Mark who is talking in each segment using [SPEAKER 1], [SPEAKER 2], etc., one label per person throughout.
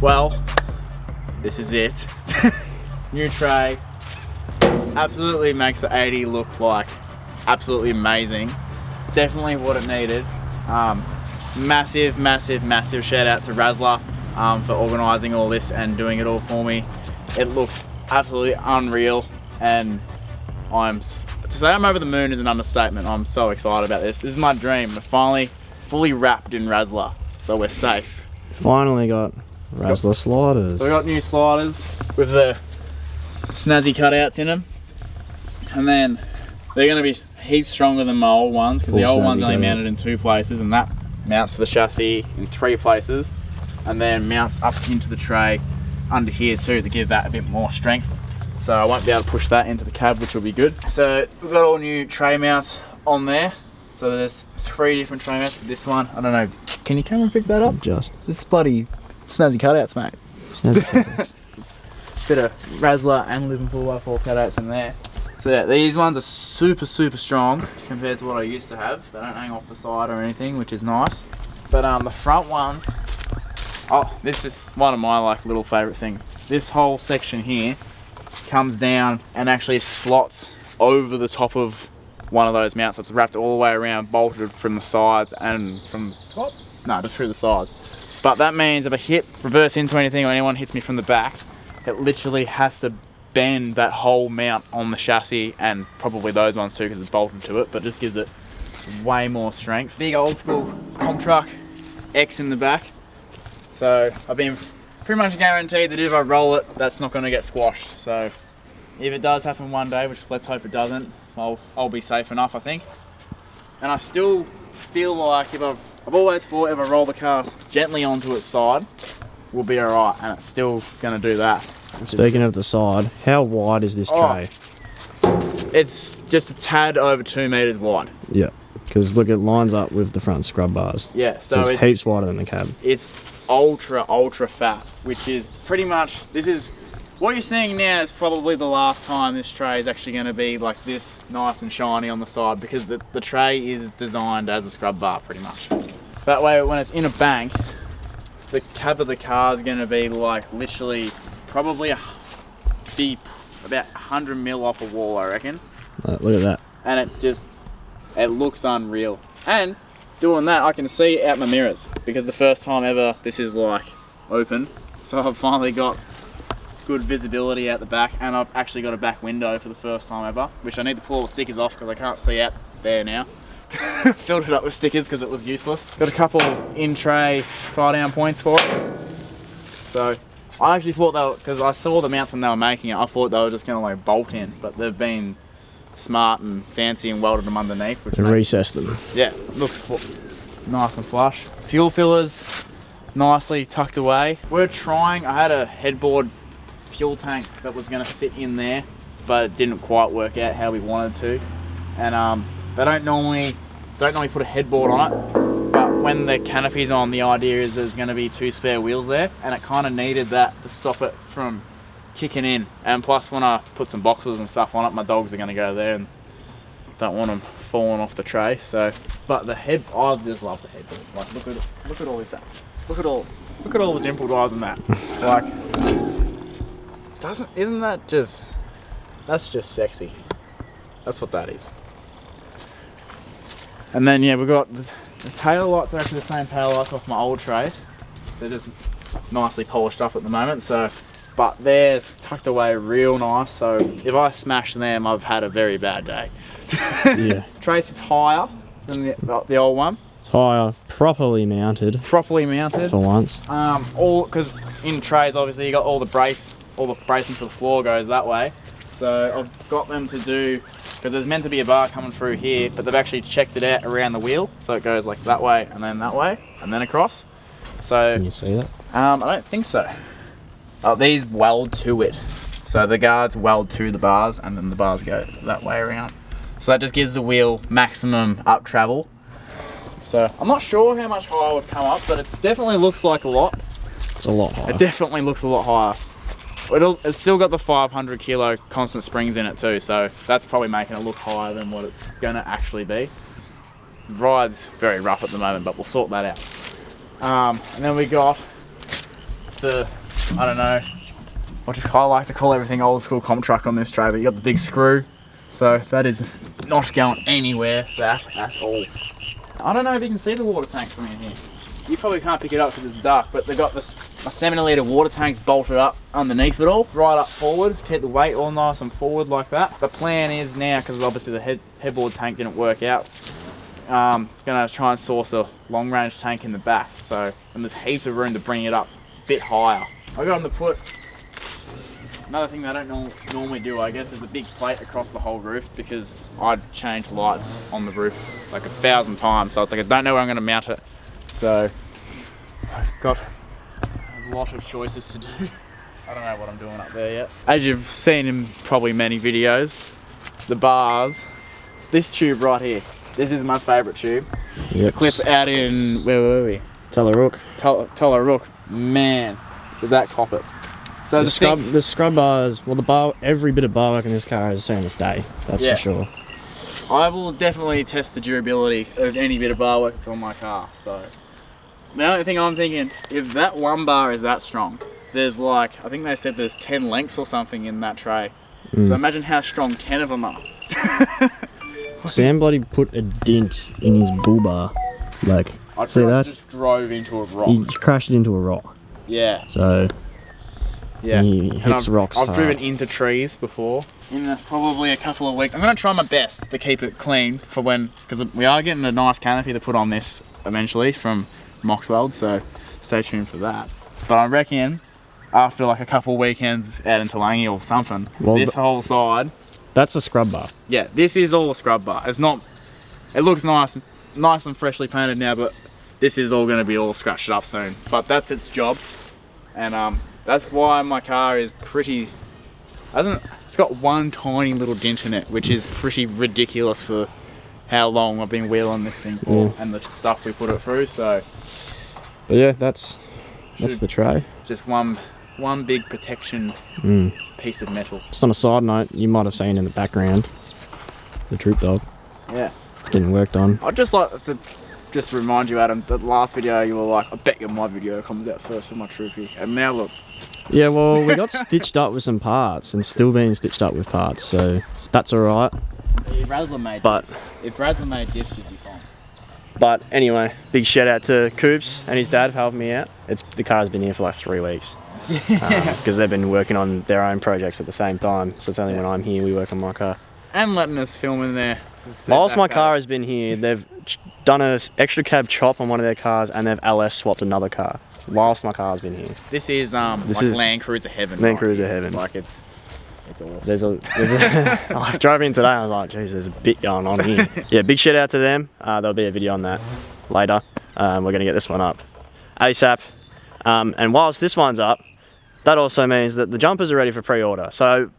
[SPEAKER 1] Well, this is it. New tray. Absolutely makes the 80 look like absolutely amazing. Definitely what it needed. Massive shout out to Raslarr for organising all this and doing it all for me. It looks absolutely unreal, and to say I'm over the moon is an understatement. I'm so excited about this. This is my dream. We're finally fully wrapped in Raslarr, so we're safe.
[SPEAKER 2] Finally got Raslarr sliders.
[SPEAKER 1] So we got new sliders with the snazzy cutouts in them, and then they're going to be heaps stronger than my old ones, because the old one's only mounted in 2 places, and that mounts to the chassis in 3 places, and then mounts up into the tray under here too to give that a bit more strength. So I won't be able to push that into the cab, which will be good. So we've got all new tray mounts on there. So there's 3 different tray mounts. This one, I don't know, can you come and pick that up?
[SPEAKER 2] Just.
[SPEAKER 1] This is bloody snazzy cutouts, mate. Bit of Raslarr and Livin 4x4 cutouts in there. So yeah, these ones are super strong compared to what I used to have. They don't hang off the side or anything, which is nice. But the front ones, oh, this is one of my like little favorite things. This whole section here comes down and actually slots over the top of one of those mounts. So it's wrapped all the way around, bolted from the sides and from the top? No, just through the sides. But that means if I reverse into anything, or anyone hits me from the back, it literally has to bend that whole mount on the chassis, and probably those ones too because it's bolted to it, but just gives it way more strength. Big old school comp truck X in the back. So I've been pretty much guaranteed that if I roll it, that's not going to get squashed. So if it does happen one day, which let's hope it doesn't, I'll be safe enough, I think. And I still feel like I've always thought if I roll the car gently onto its side, we'll be alright, and it's still going to do that.
[SPEAKER 2] Speaking of the side, how wide is this tray?
[SPEAKER 1] It's just a tad over 2 meters wide.
[SPEAKER 2] Yeah, because look, it lines up with the front scrub bars.
[SPEAKER 1] Yeah,
[SPEAKER 2] so it's heaps wider than the cab.
[SPEAKER 1] It's ultra fat, which is pretty much, this is, what you're seeing now is probably the last time this tray is actually going to be like this nice and shiny on the side, because the tray is designed as a scrub bar pretty much. That way when it's in a bank, the cab of the car is going to be like literally probably be about 100 mil off a wall, I reckon.
[SPEAKER 2] Look at that.
[SPEAKER 1] And it looks unreal. And doing that, I can see out my mirrors, because the first time ever this is like open. So I've finally got good visibility out the back, and I've actually got a back window for the first time ever, which I need to pull all the stickers off because I can't see out there now. Filled it up with stickers because it was useless. Got a couple in-tray tie-down points for it. So I actually thought they were, because I saw the mounts when they were making it, I thought they were just going to like bolt in, but they've been smart and fancy and welded them underneath. Which
[SPEAKER 2] recessed them.
[SPEAKER 1] Yeah, looks nice and flush. Fuel fillers nicely tucked away. We're trying, I had a headboard fuel tank that was going to sit in there, but it didn't quite work out how we wanted to. And they don't normally put a headboard on it, but when the canopy's on, the idea is there's going to be 2 spare wheels there, and it kind of needed that to stop it from kicking in. And plus, when I put some boxes and stuff on it, my dogs are going to go there and don't want them falling off the tray. So, but the head, I just love the headboard. Like, look at all this. Look at all the dimpled eyes in that. Like, isn't that just? That's just sexy. That's what that is. And then yeah, we've got the tail lights are actually the same tail lights off my old tray. They're just nicely polished up at the moment. So, but they're tucked away real nice. So if I smash them, I've had a very bad day. Yeah. Tray sits higher than the old one.
[SPEAKER 2] It's higher, properly mounted.
[SPEAKER 1] Properly mounted.
[SPEAKER 2] For once.
[SPEAKER 1] All because in trays, obviously you got all the bracing for the floor goes that way. So I've got them to do, because there's meant to be a bar coming through here, but they've actually checked it out around the wheel, so it goes like that way, and then across. So
[SPEAKER 2] can you see that?
[SPEAKER 1] I don't think so. Oh, these weld to it, so the guards weld to the bars, and then the bars go that way around. So that just gives the wheel maximum up travel. So I'm not sure how much higher we've come up, but it definitely looks like a lot.
[SPEAKER 2] It's a lot higher.
[SPEAKER 1] It definitely looks a lot higher. It's still got the 500 kilo constant springs in it too, so that's probably making it look higher than what it's going to actually be. The ride's very rough at the moment, but we'll sort that out. And then we got the, I don't know, I like to call everything old school comp truck on this tray, but you got the big screw. So that is not going anywhere, that at all. I don't know if you can see the water tank from in here. You probably can't pick it up because it's dark, but they've got this a 70-litre water tanks bolted up underneath it all, right up forward, keep the weight all nice and forward like that. The plan is now, because obviously the headboard tank didn't work out, gonna try and source a long range tank in the back, so, and there's heaps of room to bring it up a bit higher. I got them to put, another thing that I don't normally do, I guess, is a big plate across the whole roof, because I'd change lights on the roof like 1,000 times, so it's like I don't know where I'm gonna mount it. So I've got a lot of choices to do. I don't know what I'm doing up there yet. As you've seen in probably many videos, the bars, this tube right here, this is my favourite tube.
[SPEAKER 2] Yep.
[SPEAKER 1] The clip out in, where were we?
[SPEAKER 2] Tullarook.
[SPEAKER 1] Tullarook. Man, does that cop it. So
[SPEAKER 2] the scrub bars, well, every bit of bar work in this car is the same as day, that's for sure.
[SPEAKER 1] I will definitely test the durability of any bit of bar work that's on my car, so. The only thing I'm thinking, if that one bar is that strong, there's like, I think they said there's 10 lengths or something in that tray. So imagine how strong 10 of them are.
[SPEAKER 2] Sam bloody put a dent in his bull bar. Like, see that?
[SPEAKER 1] Just drove into a rock.
[SPEAKER 2] He crashed into a rock.
[SPEAKER 1] Yeah.
[SPEAKER 2] So,
[SPEAKER 1] yeah.
[SPEAKER 2] He hits rocks
[SPEAKER 1] I've
[SPEAKER 2] hard.
[SPEAKER 1] driven into trees before. In probably a couple of weeks. I'm going to try my best to keep it clean for when, because we are getting a nice canopy to put on this eventually from Moxweld, so stay tuned for that. But I reckon after like a couple of weekends out in Talangi or something, this whole side,
[SPEAKER 2] that's a scrub bar.
[SPEAKER 1] Yeah, this is all a scrub bar. It's not, it looks nice and freshly painted now, but this is all going to be all scratched up soon. But that's its job, and that's why my car is pretty, it's got one tiny little dent in it, which is pretty ridiculous for how long I've been wheeling this thing for, and the stuff we put it through. So,
[SPEAKER 2] but yeah, that's the tray.
[SPEAKER 1] Just one big protection piece of metal.
[SPEAKER 2] Just on a side note, you might have seen in the background the troop dog.
[SPEAKER 1] Yeah,
[SPEAKER 2] it's getting worked on.
[SPEAKER 1] I'd just like to remind you, Adam, that last video you were like, I bet you my video comes out first with my troopy, and now look.
[SPEAKER 2] Yeah, well, we got stitched up with some parts and still being stitched up with parts, so that's alright.
[SPEAKER 1] If Raslarr made this, you'd be fine.
[SPEAKER 2] But anyway, big shout out to Coops and his dad for helping me out. The car's been here for like 3 weeks. Because they've been working on their own projects at the same time, so it's only when I'm here we work on my car.
[SPEAKER 1] And letting us film in there.
[SPEAKER 2] Whilst my car has been here, they've done an extra cab chop on one of their cars and they've LS swapped another car whilst my car's been here.
[SPEAKER 1] This is Land Cruiser heaven.
[SPEAKER 2] Land Cruiser heaven.
[SPEAKER 1] Like it's awesome.
[SPEAKER 2] I drove in today and I was like, geez, there's a bit going on here. Yeah, big shout out to them. There'll be a video on that later. We're going to get this one up ASAP. And whilst this one's up, that also means that the jumpers are ready for pre-order. So,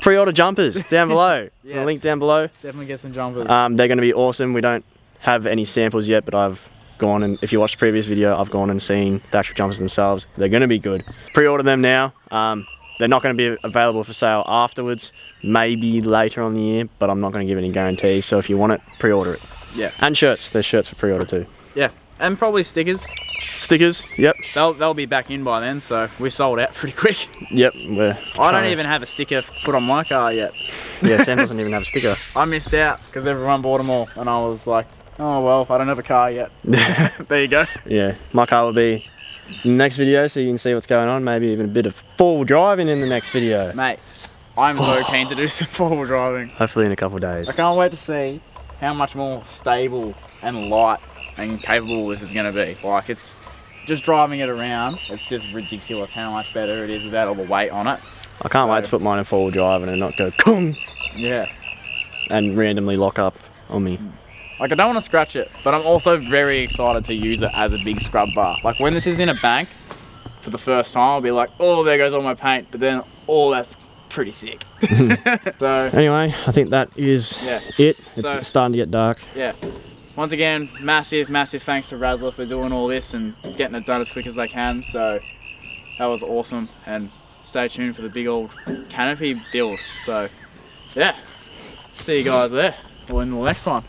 [SPEAKER 2] pre-order jumpers down below.
[SPEAKER 1] Yes.
[SPEAKER 2] The link down below.
[SPEAKER 1] Definitely get some jumpers.
[SPEAKER 2] They're going to be awesome. We don't have any samples yet, but I've gone and, if you watched the previous video, I've gone and seen the actual jumpers themselves. They're going to be good. Pre-order them now. They're not going to be available for sale afterwards, maybe later on the year, but I'm not going to give any guarantees. So if you want it, pre-order it.
[SPEAKER 1] Yeah.
[SPEAKER 2] And shirts. There's shirts for pre-order too.
[SPEAKER 1] Yeah. And probably stickers.
[SPEAKER 2] Stickers, yep.
[SPEAKER 1] They'll be back in by then, so we sold out pretty quick.
[SPEAKER 2] Yep.
[SPEAKER 1] I don't even have a sticker put on my car yet.
[SPEAKER 2] Yeah, Sam doesn't even have a sticker.
[SPEAKER 1] I missed out because everyone bought them all, and I was like, oh well, I don't have a car yet. There you go. Yeah,
[SPEAKER 2] my car will be in the next video, so you can see what's going on. Maybe even a bit of four-wheel driving in the next video.
[SPEAKER 1] Mate, I'm so keen to do some four-wheel driving.
[SPEAKER 2] Hopefully in a couple of days.
[SPEAKER 1] I can't wait to see how much more stable and light and capable this is going to be. Like, it's just driving it around, it's just ridiculous how much better it is without all the weight on it.
[SPEAKER 2] I can't wait to put mine in four-wheel drive and not go kung.
[SPEAKER 1] Yeah.
[SPEAKER 2] And randomly lock up on me.
[SPEAKER 1] Like, I don't want to scratch it, but I'm also very excited to use it as a big scrub bar. Like, when this is in a bank for the first time, I'll be like, oh, there goes all my paint, but then, oh, that's pretty sick. So
[SPEAKER 2] anyway, I think that is it. It's starting to get dark.
[SPEAKER 1] Yeah. Once again, massive thanks to Raslarr for doing all this and getting it done as quick as they can. So that was awesome, and stay tuned for the big old canopy build. So yeah, see you guys there or in the next one.